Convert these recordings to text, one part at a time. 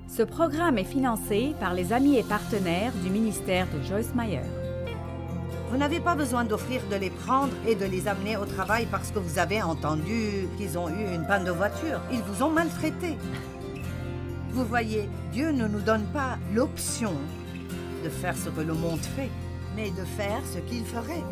Ce programme est financé par les amis et partenaires du ministère de Joyce Meyer. Vous n'avez pas besoin d'offrir de les prendre et de les amener au travail parce que vous avez entendu qu'ils ont eu une panne de voiture. Ils vous ont maltraité. Vous voyez, Dieu ne nous donne pas l'option de faire ce que le monde fait, mais de faire ce qu'il ferait.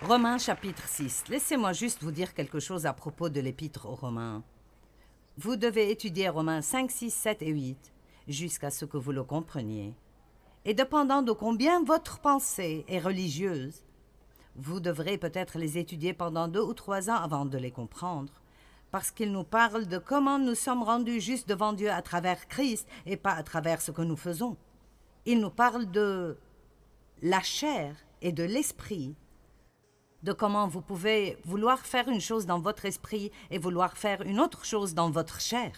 Romains chapitre 6. Laissez-moi juste vous dire quelque chose à propos de l'épître aux Romains. Vous devez étudier Romains 5, 6, 7 et 8 jusqu'à ce que vous le compreniez. Et dépendant de combien votre pensée est religieuse, vous devrez peut-être les étudier pendant 2 ou 3 ans avant de les comprendre, parce qu'ils nous parlent de comment nous sommes rendus justes devant Dieu à travers Christ et pas à travers ce que nous faisons. Ils nous parlent de la chair et de l'esprit, de comment vous pouvez vouloir faire une chose dans votre esprit et vouloir faire une autre chose dans votre chair.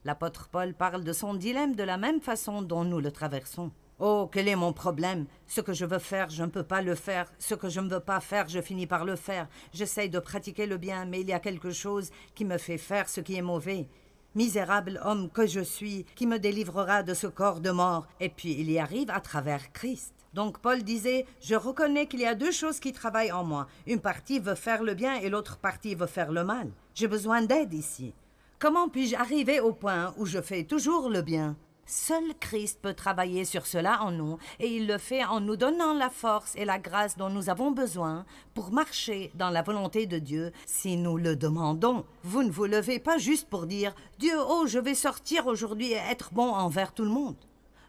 L'apôtre Paul parle de son dilemme de la même façon dont nous le traversons. « Oh, quel est mon problème? Ce que je veux faire, je ne peux pas le faire. Ce que je ne veux pas faire, je finis par le faire. J'essaye de pratiquer le bien, mais il y a quelque chose qui me fait faire ce qui est mauvais. Misérable homme que je suis, qui me délivrera de ce corps de mort? » Et puis il y arrive à travers Christ. Donc Paul disait, je reconnais qu'il y a 2 choses qui travaillent en moi. Une partie veut faire le bien et l'autre partie veut faire le mal. J'ai besoin d'aide ici. Comment puis-je arriver au point où je fais toujours le bien? Seul Christ peut travailler sur cela en nous, et il le fait en nous donnant la force et la grâce dont nous avons besoin pour marcher dans la volonté de Dieu si nous le demandons. Vous ne vous levez pas juste pour dire « Dieu, oh, je vais sortir aujourd'hui et être bon envers tout le monde ».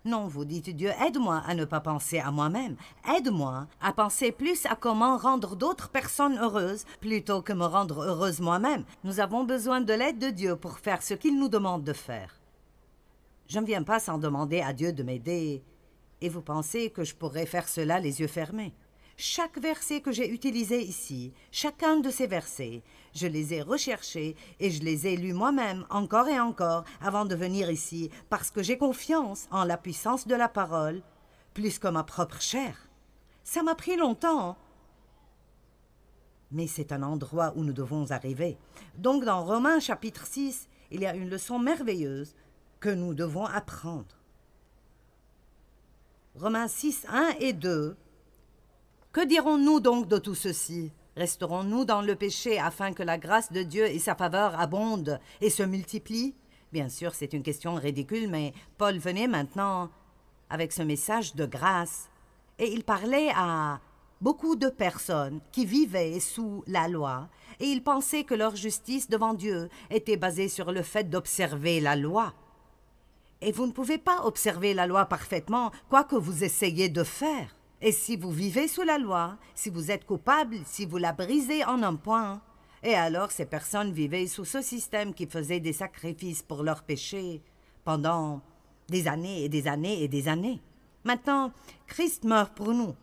Non, vous dites, Dieu, aide-moi à ne pas penser à moi-même. Aide-moi à penser plus à comment rendre d'autres personnes heureuses plutôt que me rendre heureuse moi-même. Nous avons besoin de l'aide de Dieu pour faire ce qu'il nous demande de faire. Je ne viens pas sans demander à Dieu de m'aider. Et vous pensez que je pourrais faire cela les yeux fermés? Chaque verset que j'ai utilisé ici, chacun de ces versets, je les ai recherchés et je les ai lus moi-même encore et encore avant de venir ici parce que j'ai confiance en la puissance de la parole plus que ma propre chair. Ça m'a pris longtemps, mais c'est un endroit où nous devons arriver. Donc dans Romains chapitre 6, il y a une leçon merveilleuse que nous devons apprendre. Romains 6, 1 et 2. Que dirons-nous donc de tout ceci? Resterons-nous dans le péché afin que la grâce de Dieu et sa faveur abondent et se multiplient? Bien sûr, c'est une question ridicule, mais Paul venait maintenant avec ce message de grâce. Et il parlait à beaucoup de personnes qui vivaient sous la loi, et ils pensaient que leur justice devant Dieu était basée sur le fait d'observer la loi. Et vous ne pouvez pas observer la loi parfaitement, quoi que vous essayiez de faire. Et si vous vivez sous la loi, si vous êtes coupable, si vous la brisez en un point, et alors ces personnes vivaient sous ce système qui faisait des sacrifices pour leurs péchés pendant des années et des années et des années. Maintenant, Christ meurt pour nous.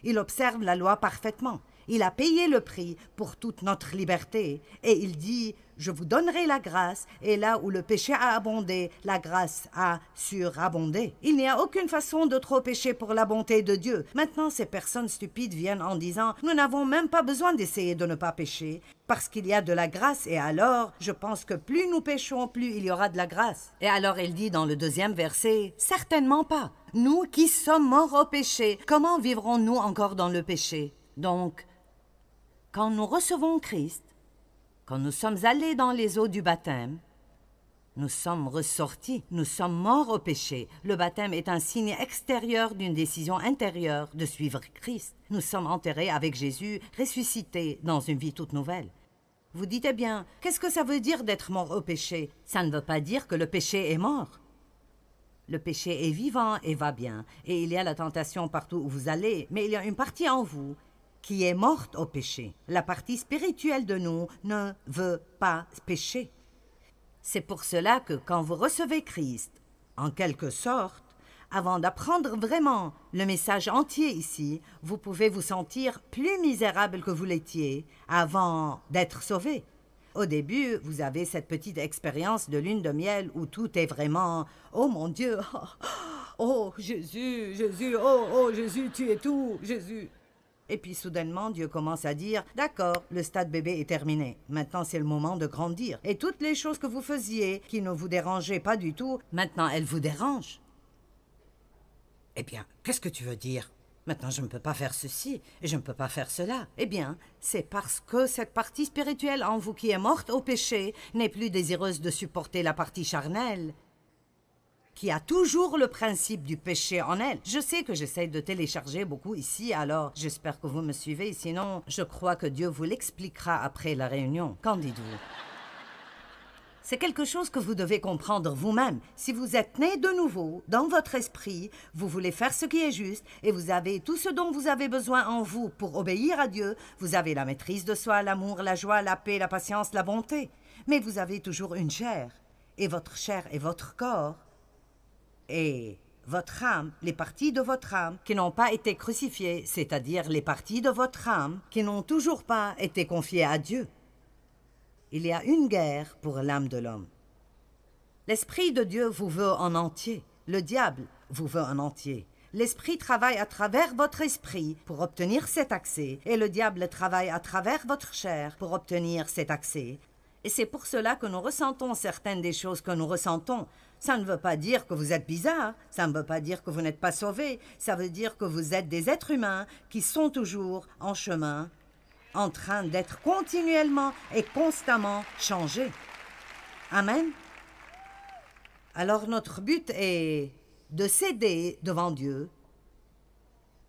Il observe la loi parfaitement. Il a payé le prix pour toute notre liberté. Et il dit, je vous donnerai la grâce, et là où le péché a abondé, la grâce a surabondé. Il n'y a aucune façon de trop pécher pour la bonté de Dieu. Maintenant, ces personnes stupides viennent en disant, nous n'avons même pas besoin d'essayer de ne pas pécher, parce qu'il y a de la grâce, et alors, je pense que plus nous péchons, plus il y aura de la grâce. Et alors, il dit dans le 2e verset, certainement pas. Nous qui sommes morts au péché, comment vivrons-nous encore dans le péché? Donc, quand nous recevons Christ, quand nous sommes allés dans les eaux du baptême, nous sommes ressortis, nous sommes morts au péché. Le baptême est un signe extérieur d'une décision intérieure de suivre Christ. Nous sommes enterrés avec Jésus, ressuscités dans une vie toute nouvelle. Vous dites, eh bien, qu'est-ce que ça veut dire d'être mort au péché? Ça ne veut pas dire que le péché est mort. Le péché est vivant et va bien, et il y a la tentation partout où vous allez, mais il y a une partie en vous qui est morte au péché. La partie spirituelle de nous ne veut pas pécher. C'est pour cela que quand vous recevez Christ, en quelque sorte, avant d'apprendre vraiment le message entier ici, vous pouvez vous sentir plus misérable que vous l'étiez avant d'être sauvé. Au début, vous avez cette petite expérience de lune de miel où tout est vraiment « Oh mon Dieu, oh Jésus, Jésus, oh Jésus, tu es tout, Jésus !» Et puis soudainement, Dieu commence à dire « D'accord, le stade bébé est terminé. Maintenant, c'est le moment de grandir. Et toutes les choses que vous faisiez, qui ne vous dérangeaient pas du tout, maintenant, elles vous dérangent. » Eh bien, qu'est-ce que tu veux dire? Maintenant, je ne peux pas faire ceci et je ne peux pas faire cela. Eh bien, c'est parce que cette partie spirituelle en vous qui est morte au péché n'est plus désireuse de supporter la partie charnelle, qui a toujours le principe du péché en elle. Je sais que j'essaie de télécharger beaucoup ici, alors j'espère que vous me suivez. Sinon, je crois que Dieu vous l'expliquera après la réunion. Qu'en dites-vous? C'est quelque chose que vous devez comprendre vous-même. Si vous êtes né de nouveau, dans votre esprit, vous voulez faire ce qui est juste et vous avez tout ce dont vous avez besoin en vous pour obéir à Dieu, vous avez la maîtrise de soi, l'amour, la joie, la paix, la patience, la bonté. Mais vous avez toujours une chair, et votre chair est votre corps. Et votre âme, les parties de votre âme qui n'ont pas été crucifiées, c'est-à-dire les parties de votre âme qui n'ont toujours pas été confiées à Dieu. Il y a une guerre pour l'âme de l'homme. L'Esprit de Dieu vous veut en entier. Le diable vous veut en entier. L'Esprit travaille à travers votre esprit pour obtenir cet accès, et le diable travaille à travers votre chair pour obtenir cet accès. Et c'est pour cela que nous ressentons certaines des choses que nous ressentons. Ça ne veut pas dire que vous êtes bizarre, ça ne veut pas dire que vous n'êtes pas sauvés, ça veut dire que vous êtes des êtres humains qui sont toujours en chemin, en train d'être continuellement et constamment changés. Amen. Alors notre but est de céder devant Dieu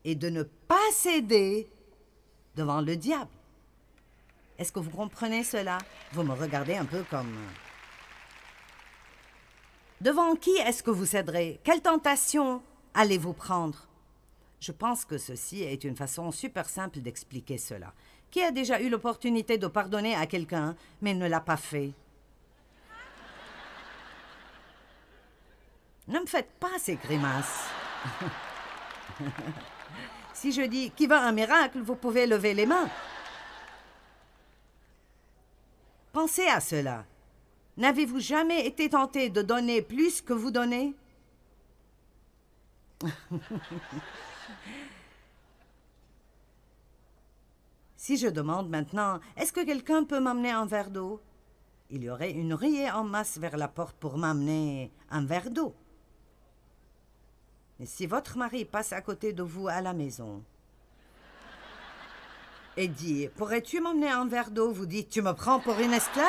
et de ne pas céder devant le diable. Est-ce que vous comprenez cela? Vous me regardez un peu comme... Devant qui est-ce que vous céderez? Quelle tentation allez-vous prendre? Je pense que ceci est une façon super simple d'expliquer cela. Qui a déjà eu l'opportunité de pardonner à quelqu'un, mais ne l'a pas fait? Ne me faites pas ces grimaces. Si je dis « Qui veut un miracle », vous pouvez lever les mains. Pensez à cela. N'avez-vous jamais été tenté de donner plus que vous donnez? Si je demande maintenant, est-ce que quelqu'un peut m'amener un verre d'eau? Il y aurait une ruée en masse vers la porte pour m'amener un verre d'eau. Mais si votre mari passe à côté de vous à la maison et dit « Pourrais-tu m'emmener un verre d'eau ?» Vous dites « Tu me prends pour une esclave ?»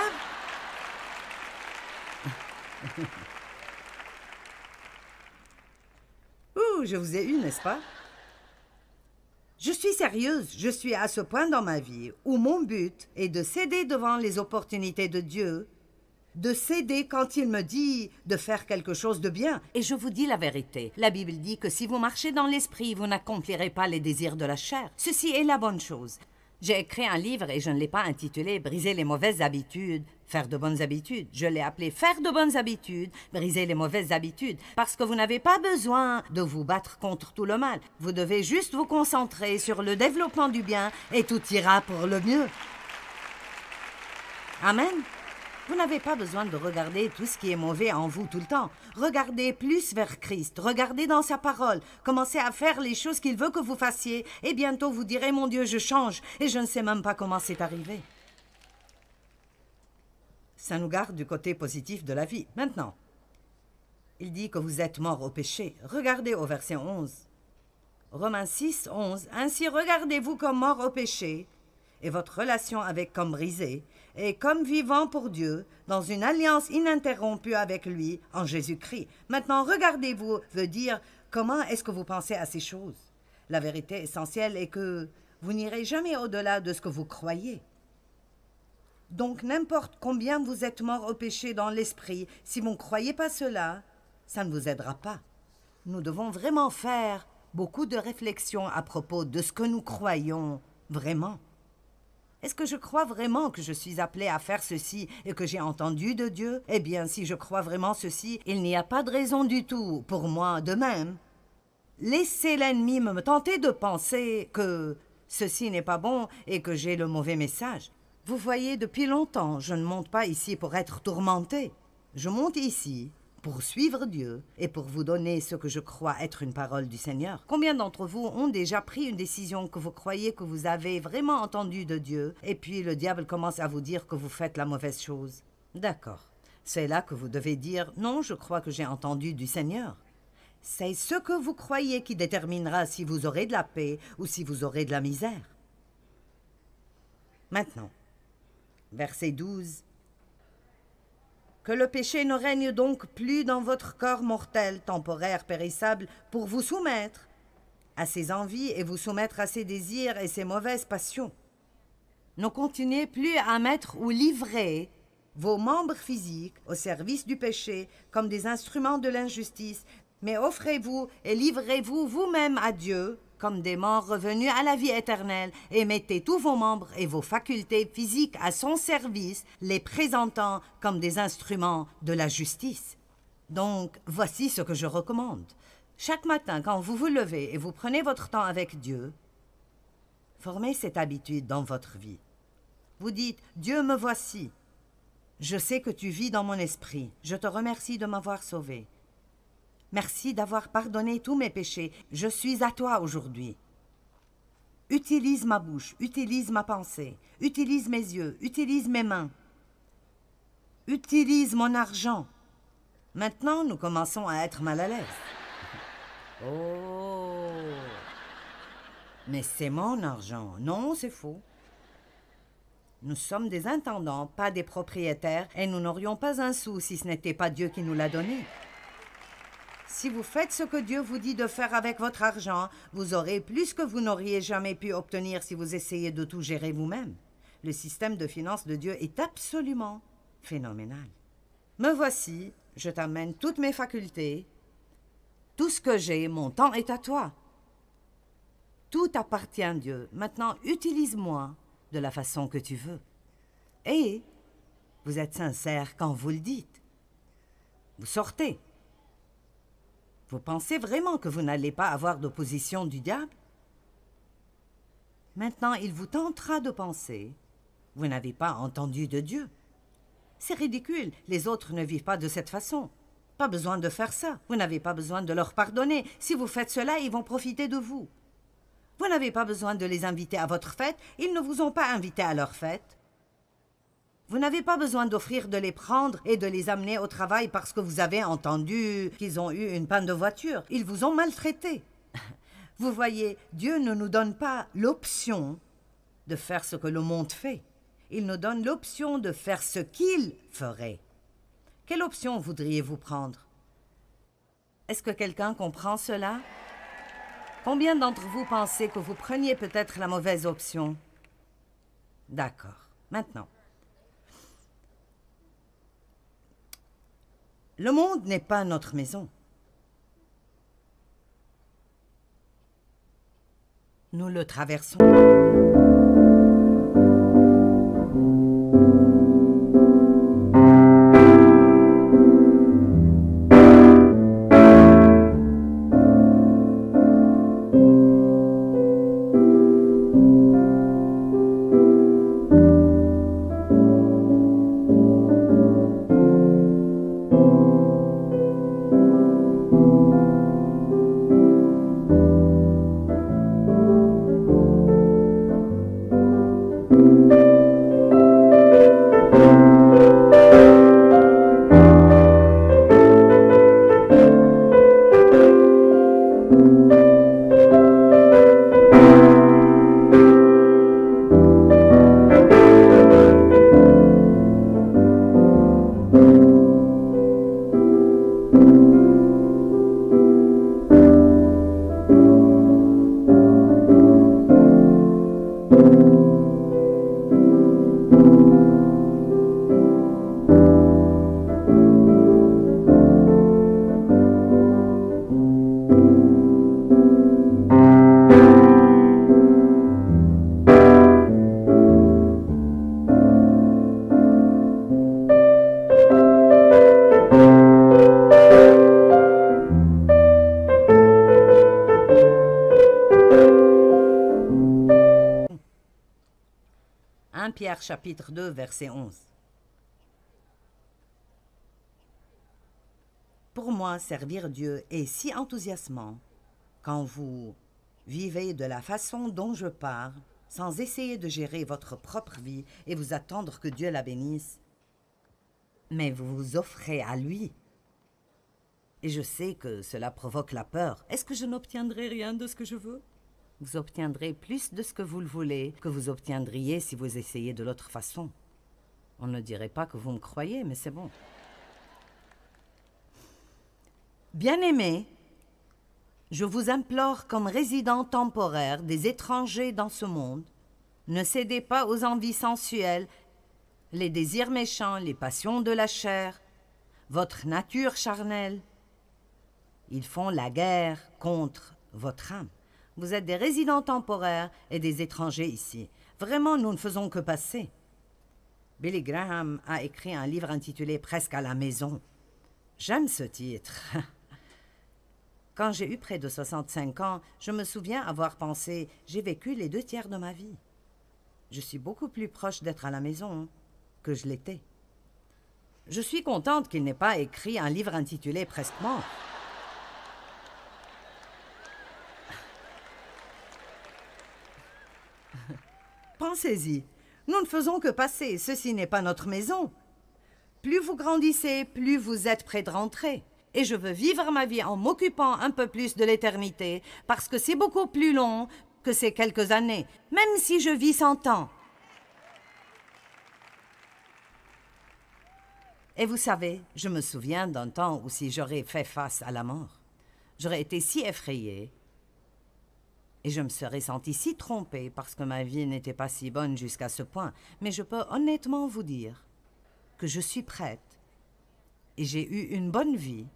Ouh, je vous ai eu, n'est-ce pas? Je suis sérieuse, je suis à ce point dans ma vie où mon but est de céder devant les opportunités de Dieu, de céder quand il me dit de faire quelque chose de bien. Et je vous dis la vérité, la Bible dit que si vous marchez dans l'esprit, vous n'accomplirez pas les désirs de la chair. Ceci est la bonne chose. J'ai écrit un livre et je ne l'ai pas intitulé « Briser les mauvaises habitudes, faire de bonnes habitudes ». Je l'ai appelé « Faire de bonnes habitudes, briser les mauvaises habitudes ». Parce que vous n'avez pas besoin de vous battre contre tout le mal. Vous devez juste vous concentrer sur le développement du bien et tout ira pour le mieux. Amen. Vous n'avez pas besoin de regarder tout ce qui est mauvais en vous tout le temps. Regardez plus vers Christ, regardez dans sa parole, commencez à faire les choses qu'il veut que vous fassiez, et bientôt vous direz « Mon Dieu, je change » et je ne sais même pas comment c'est arrivé. Ça nous garde du côté positif de la vie. Maintenant, il dit que vous êtes morts au péché. Regardez au verset 11. Romains 6, 11. « Ainsi regardez-vous comme morts au péché, et votre relation avec comme brisée, et comme vivant pour Dieu, dans une alliance ininterrompue avec lui, en Jésus-Christ. Maintenant, regardez-vous veut dire comment est-ce que vous pensez à ces choses. La vérité essentielle est que vous n'irez jamais au-delà de ce que vous croyez. Donc, n'importe combien vous êtes mort au péché dans l'esprit, si vous ne croyez pas cela, ça ne vous aidera pas. Nous devons vraiment faire beaucoup de réflexions à propos de ce que nous croyons vraiment. Est-ce que je crois vraiment que je suis appelé à faire ceci et que j'ai entendu de Dieu? Eh bien, si je crois vraiment ceci, il n'y a pas de raison du tout pour moi de même. Laissez l'ennemi me tenter de penser que ceci n'est pas bon et que j'ai le mauvais message. Vous voyez, depuis longtemps, je ne monte pas ici pour être tourmenté. Je monte ici pour suivre Dieu et pour vous donner ce que je crois être une parole du Seigneur. Combien d'entre vous ont déjà pris une décision que vous croyez que vous avez vraiment entendue de Dieu et puis le diable commence à vous dire que vous faites la mauvaise chose? D'accord. C'est là que vous devez dire « Non, je crois que j'ai entendu du Seigneur ». C'est ce que vous croyez qui déterminera si vous aurez de la paix ou si vous aurez de la misère. Maintenant, verset 12. Que le péché ne règne donc plus dans votre corps mortel, temporaire, périssable, pour vous soumettre à ses envies et vous soumettre à ses désirs et ses mauvaises passions. Ne continuez plus à mettre ou livrer vos membres physiques au service du péché comme des instruments de l'injustice, mais offrez-vous et livrez-vous vous-même à Dieu comme des morts revenus à la vie éternelle, et mettez tous vos membres et vos facultés physiques à son service, les présentant comme des instruments de la justice. Donc, voici ce que je recommande. Chaque matin, quand vous vous levez et vous prenez votre temps avec Dieu, formez cette habitude dans votre vie. Vous dites « Dieu, me voici. Je sais que tu vis dans mon esprit. Je te remercie de m'avoir sauvé. Merci d'avoir pardonné tous mes péchés. Je suis à toi aujourd'hui. Utilise ma bouche, utilise ma pensée, utilise mes yeux, utilise mes mains. Utilise mon argent. » Maintenant, nous commençons à être mal à l'aise. Oh! Mais c'est mon argent. Non, c'est faux. Nous sommes des intendants, pas des propriétaires, et nous n'aurions pas un sou si ce n'était pas Dieu qui nous l'a donné. Si vous faites ce que Dieu vous dit de faire avec votre argent, vous aurez plus que vous n'auriez jamais pu obtenir si vous essayez de tout gérer vous-même. Le système de finances de Dieu est absolument phénoménal. Me voici, je t'amène toutes mes facultés. Tout ce que j'ai, mon temps est à toi. Tout appartient à Dieu. Maintenant, utilise-moi de la façon que tu veux. Et vous êtes sincère quand vous le dites. Vous sortez. Vous pensez vraiment que vous n'allez pas avoir d'opposition du diable? Maintenant, il vous tentera de penser. Vous n'avez pas entendu de Dieu. C'est ridicule, les autres ne vivent pas de cette façon. Pas besoin de faire ça, vous n'avez pas besoin de leur pardonner. Si vous faites cela, ils vont profiter de vous. Vous n'avez pas besoin de les inviter à votre fête, ils ne vous ont pas invité à leur fête. Vous n'avez pas besoin d'offrir de les prendre et de les amener au travail parce que vous avez entendu qu'ils ont eu une panne de voiture. Ils vous ont maltraité. Vous voyez, Dieu ne nous donne pas l'option de faire ce que le monde fait. Il nous donne l'option de faire ce qu'il ferait. Quelle option voudriez-vous prendre? Est-ce que quelqu'un comprend cela? Combien d'entre vous pensez que vous preniez peut-être la mauvaise option? D'accord. Maintenant. Le monde n'est pas notre maison. Nous le traversons. 1 Pierre chapitre 2, verset 11. Pour moi, servir Dieu est si enthousiasmant quand vous vivez de la façon dont je parle, sans essayer de gérer votre propre vie et vous attendre que Dieu la bénisse, mais vous vous offrez à lui. Et je sais que cela provoque la peur. Est-ce que je n'obtiendrai rien de ce que je veux? Vous obtiendrez plus de ce que vous le voulez que vous obtiendriez si vous essayez de l'autre façon. On ne dirait pas que vous me croyez, mais c'est bon. Bien-aimés, je vous implore comme résidents temporaires des étrangers dans ce monde, ne cédez pas aux envies sensuelles, les désirs méchants, les passions de la chair, votre nature charnelle. Ils font la guerre contre votre âme. Vous êtes des résidents temporaires et des étrangers ici. Vraiment, nous ne faisons que passer. Billy Graham a écrit un livre intitulé « Presque à la maison ». J'aime ce titre. Quand j'ai eu près de 65 ans, je me souviens avoir pensé « J'ai vécu les 2 tiers de ma vie. Je suis beaucoup plus proche d'être à la maison que je l'étais. » Je suis contente qu'il n'ait pas écrit un livre intitulé « Presque mort ». Pensez-y, nous ne faisons que passer, ceci n'est pas notre maison. Plus vous grandissez, plus vous êtes près de rentrer. Et je veux vivre ma vie en m'occupant un peu plus de l'éternité, parce que c'est beaucoup plus long que ces quelques années, même si je vis 100 ans. Et vous savez, je me souviens d'un temps où si j'aurais fait face à la mort, j'aurais été si effrayée, et je me serais sentie si trompée parce que ma vie n'était pas si bonne jusqu'à ce point. Mais je peux honnêtement vous dire que je suis prête et j'ai eu une bonne vie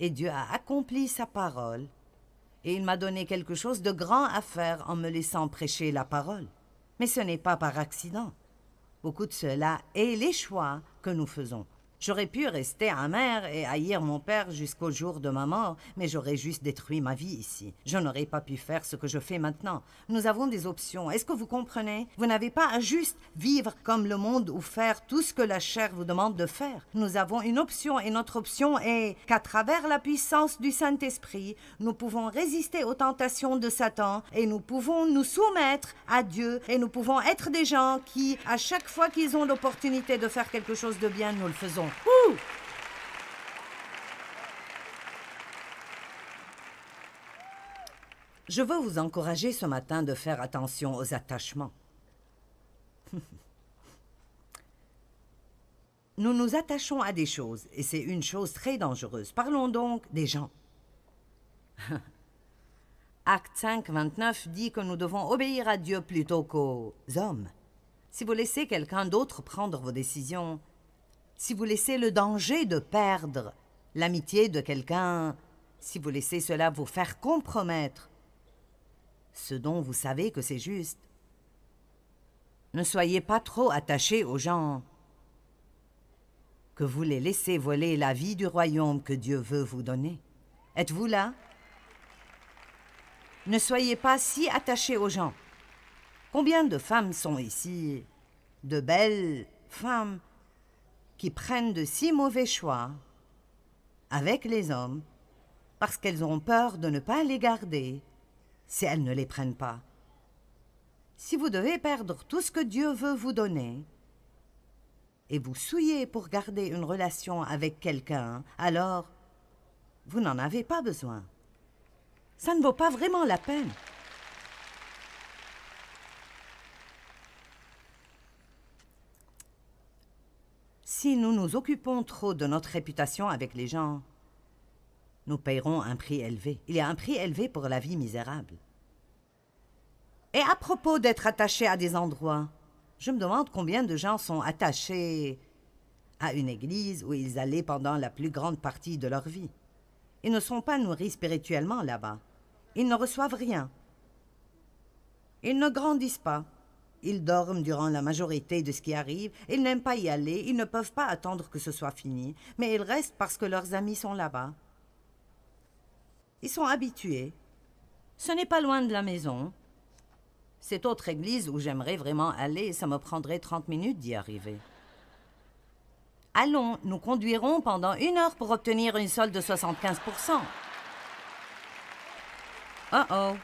et Dieu a accompli sa parole et il m'a donné quelque chose de grand à faire en me laissant prêcher la parole. Mais ce n'est pas par accident. Beaucoup de cela est les choix que nous faisons. J'aurais pu rester amère et haïr mon père jusqu'au jour de ma mort, mais j'aurais juste détruit ma vie ici. Je n'aurais pas pu faire ce que je fais maintenant. Nous avons des options. Est-ce que vous comprenez? Vous n'avez pas à juste vivre comme le monde ou faire tout ce que la chair vous demande de faire. Nous avons une option et notre option est qu'à travers la puissance du Saint-Esprit, nous pouvons résister aux tentations de Satan et nous pouvons nous soumettre à Dieu et nous pouvons être des gens qui, à chaque fois qu'ils ont l'opportunité de faire quelque chose de bien, nous le faisons. Ouh! Je veux vous encourager ce matin de faire attention aux attachements. Nous nous attachons à des choses et c'est une chose très dangereuse. Parlons donc des gens. Acte 5, 29 dit que nous devons obéir à Dieu plutôt qu'aux hommes. Si vous laissez quelqu'un d'autre prendre vos décisions, si vous laissez le danger de perdre l'amitié de quelqu'un, si vous laissez cela vous faire compromettre ce dont vous savez que c'est juste, ne soyez pas trop attachés aux gens, que vous les laissez voler la vie du royaume que Dieu veut vous donner. Êtes-vous là? Ne soyez pas si attachés aux gens. Combien de femmes sont ici, de belles femmes, qui prennent de si mauvais choix avec les hommes parce qu'elles ont peur de ne pas les garder si elles ne les prennent pas. Si vous devez perdre tout ce que Dieu veut vous donner et vous souillez pour garder une relation avec quelqu'un, alors vous n'en avez pas besoin. Ça ne vaut pas vraiment la peine. Si nous nous occupons trop de notre réputation avec les gens, nous paierons un prix élevé. Il y a un prix élevé pour la vie misérable. Et à propos d'être attaché à des endroits, je me demande combien de gens sont attachés à une église où ils allaient pendant la plus grande partie de leur vie. Ils ne sont pas nourris spirituellement là-bas. Ils ne reçoivent rien. Ils ne grandissent pas. Ils dorment durant la majorité de ce qui arrive. Ils n'aiment pas y aller. Ils ne peuvent pas attendre que ce soit fini. Mais ils restent parce que leurs amis sont là-bas. Ils sont habitués. Ce n'est pas loin de la maison. Cette autre église où j'aimerais vraiment aller, ça me prendrait 30 minutes d'y arriver. Allons, nous conduirons pendant 1 heure pour obtenir une solde de 75%. Oh.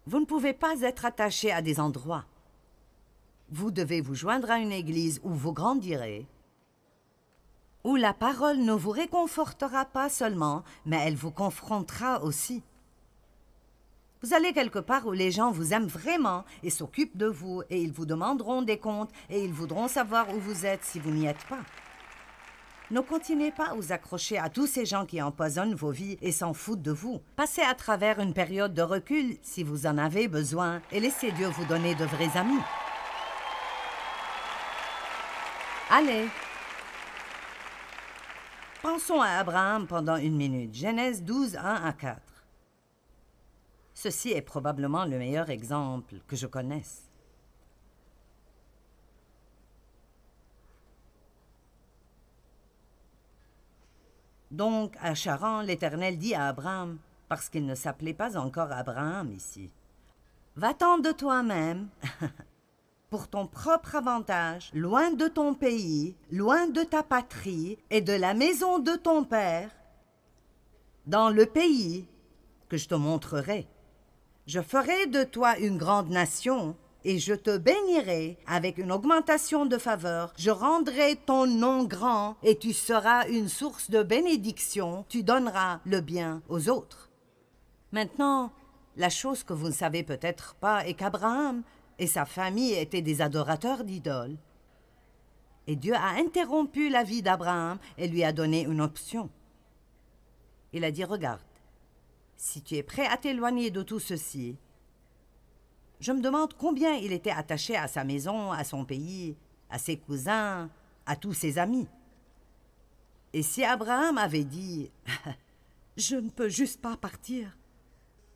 Vous ne pouvez pas être attaché à des endroits. Vous devez vous joindre à une église où vous grandirez, où la parole ne vous réconfortera pas seulement, mais elle vous confrontera aussi. Vous allez quelque part où les gens vous aiment vraiment et s'occupent de vous, et ils vous demanderont des comptes, et ils voudront savoir où vous êtes si vous n'y êtes pas. Ne continuez pas à vous accrocher à tous ces gens qui empoisonnent vos vies et s'en foutent de vous. Passez à travers une période de recul si vous en avez besoin et laissez Dieu vous donner de vrais amis. Allez. Pensons à Abraham pendant 1 minute. Genèse 12, 1 à 4. Ceci est probablement le meilleur exemple que je connaisse. Donc, à Charan, l'Éternel dit à Abraham, parce qu'il ne s'appelait pas encore Abraham ici, « Va-t'en de toi-même, pour ton propre avantage, loin de ton pays, loin de ta patrie et de la maison de ton père, dans le pays que je te montrerai. Je ferai de toi une grande nation, et je te bénirai avec une augmentation de faveur. Je rendrai ton nom grand, et tu seras une source de bénédiction. Tu donneras le bien aux autres. » Maintenant, la chose que vous ne savez peut-être pas est qu'Abraham et sa famille étaient des adorateurs d'idoles. Et Dieu a interrompu la vie d'Abraham et lui a donné une option. Il a dit, « Regarde, si tu es prêt à t'éloigner de tout ceci, » Je me demande combien il était attaché à sa maison, à son pays, à ses cousins, à tous ses amis. Et si Abraham avait dit « Je ne peux juste pas partir,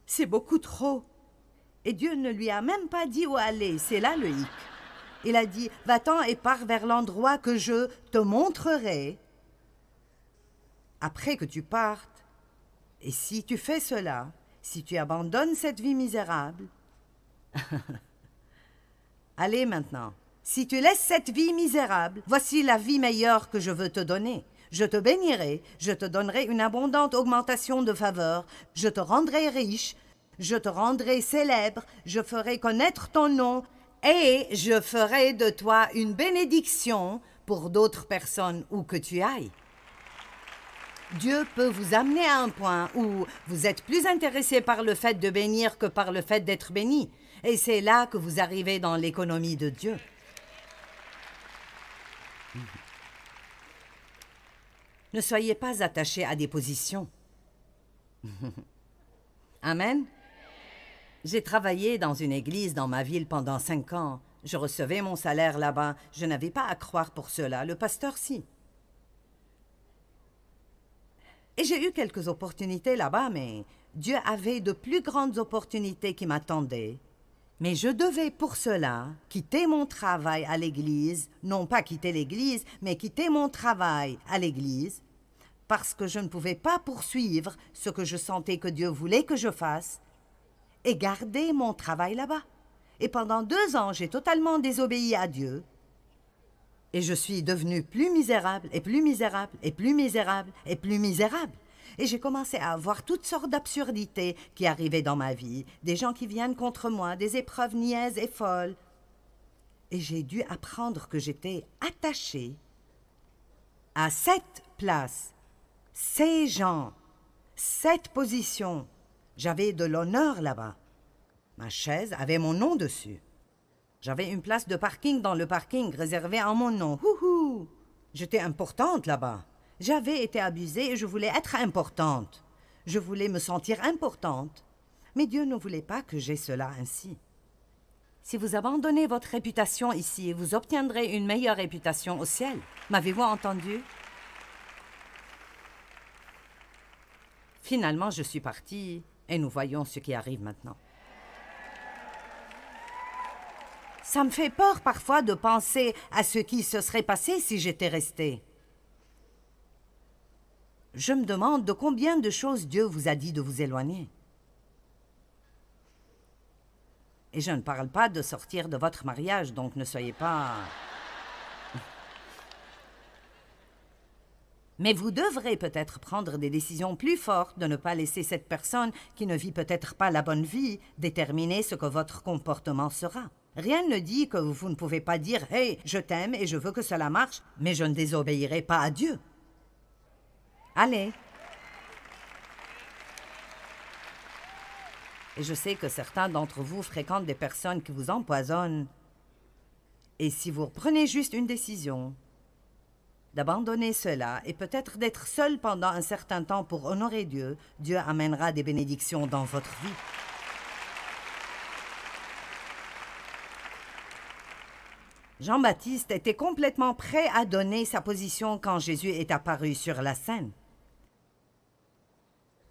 c'est beaucoup trop », et Dieu ne lui a même pas dit où aller, c'est là le hic. Il a dit « Va-t'en et pars vers l'endroit que je te montrerai. Après que tu partes, et si tu fais cela, si tu abandonnes cette vie misérable, allez maintenant, si tu laisses cette vie misérable, voici la vie meilleure que je veux te donner. Je te bénirai, je te donnerai une abondante augmentation de faveur, je te rendrai riche, je te rendrai célèbre, je ferai connaître ton nom, et je ferai de toi une bénédiction pour d'autres personnes où que tu ailles. » Dieu peut vous amener à un point où vous êtes plus intéressé par le fait de bénir que par le fait d'être béni. Et c'est là que vous arrivez dans l'économie de Dieu. Ne soyez pas attachés à des positions. Amen. J'ai travaillé dans une église dans ma ville pendant 5 ans. Je recevais mon salaire là-bas. Je n'avais pas à croire pour cela. Le pasteur, si. Et j'ai eu quelques opportunités là-bas, mais Dieu avait de plus grandes opportunités qui m'attendaient. Mais je devais pour cela quitter mon travail à l'église, non pas quitter l'église, mais quitter mon travail à l'église, parce que je ne pouvais pas poursuivre ce que je sentais que Dieu voulait que je fasse, et garder mon travail là-bas. Et pendant 2 ans, j'ai totalement désobéi à Dieu, et je suis devenue plus misérable, et plus misérable, et plus misérable, et plus misérable. Et j'ai commencé à avoir toutes sortes d'absurdités qui arrivaient dans ma vie, des gens qui viennent contre moi, des épreuves niaises et folles. Et j'ai dû apprendre que j'étais attachée à cette place, ces gens, cette position. J'avais de l'honneur là-bas. Ma chaise avait mon nom dessus. J'avais une place de parking dans le parking réservée en mon nom. Houhou! J'étais importante là-bas. J'avais été abusée et je voulais être importante. Je voulais me sentir importante. Mais Dieu ne voulait pas que j'aie cela ainsi. Si vous abandonnez votre réputation ici, vous obtiendrez une meilleure réputation au ciel. M'avez-vous entendu? Finalement, je suis partie et nous voyons ce qui arrive maintenant. Ça me fait peur parfois de penser à ce qui se serait passé si j'étais restée. Je me demande de combien de choses Dieu vous a dit de vous éloigner. Et je ne parle pas de sortir de votre mariage, donc ne soyez pas... Mais vous devrez peut-être prendre des décisions plus fortes de ne pas laisser cette personne qui ne vit peut-être pas la bonne vie déterminer ce que votre comportement sera. Rien ne dit que vous ne pouvez pas dire « Hey, je t'aime et je veux que cela marche, mais je ne désobéirai pas à Dieu. » Allez. Et je sais que certains d'entre vous fréquentent des personnes qui vous empoisonnent. Et si vous prenez juste une décision, d'abandonner cela et peut-être d'être seul pendant un certain temps pour honorer Dieu, Dieu amènera des bénédictions dans votre vie. Jean-Baptiste était complètement prêt à donner sa position quand Jésus est apparu sur la scène.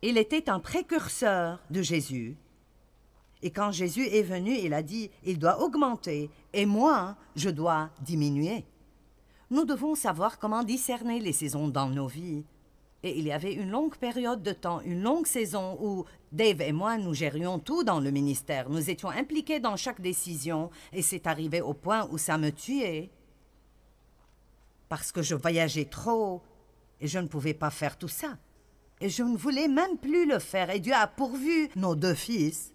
Il était un précurseur de Jésus. Et quand Jésus est venu, il a dit « Il doit augmenter et moi, je dois diminuer ». Nous devons savoir comment discerner les saisons dans nos vies. Et il y avait une longue période de temps, une longue saison où Dave et moi, nous gérions tout dans le ministère. Nous étions impliqués dans chaque décision et c'est arrivé au point où ça me tuait. Parce que je voyageais trop et je ne pouvais pas faire tout ça. Et je ne voulais même plus le faire et Dieu a pourvu nos 2 fils.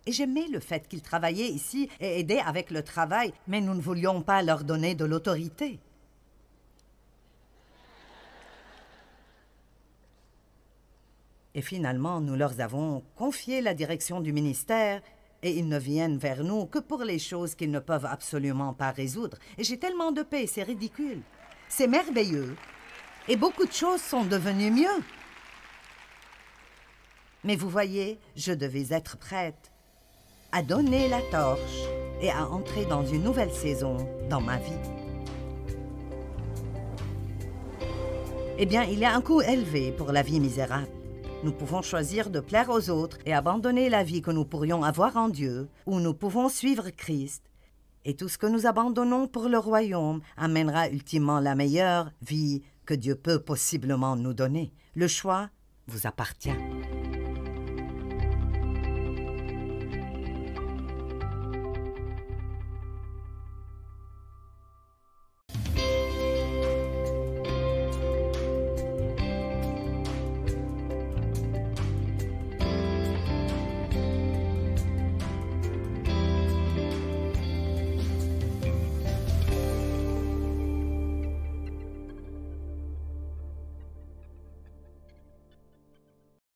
Et j'aimais le fait qu'ils travaillaient ici et aidaient avec le travail, mais nous ne voulions pas leur donner de l'autorité. Et finalement, nous leur avons confié la direction du ministère et ils ne viennent vers nous que pour les choses qu'ils ne peuvent absolument pas résoudre. Et j'ai tellement de paix, c'est ridicule. C'est merveilleux. Et beaucoup de choses sont devenues mieux. Mais vous voyez, je devais être prête à donner la torche et à entrer dans une nouvelle saison dans ma vie. Eh bien, il y a un coût élevé pour la vie misérable. Nous pouvons choisir de plaire aux autres et abandonner la vie que nous pourrions avoir en Dieu, ou nous pouvons suivre Christ. Et tout ce que nous abandonnons pour le royaume amènera ultimement la meilleure vie que Dieu peut possiblement nous donner. Le choix vous appartient.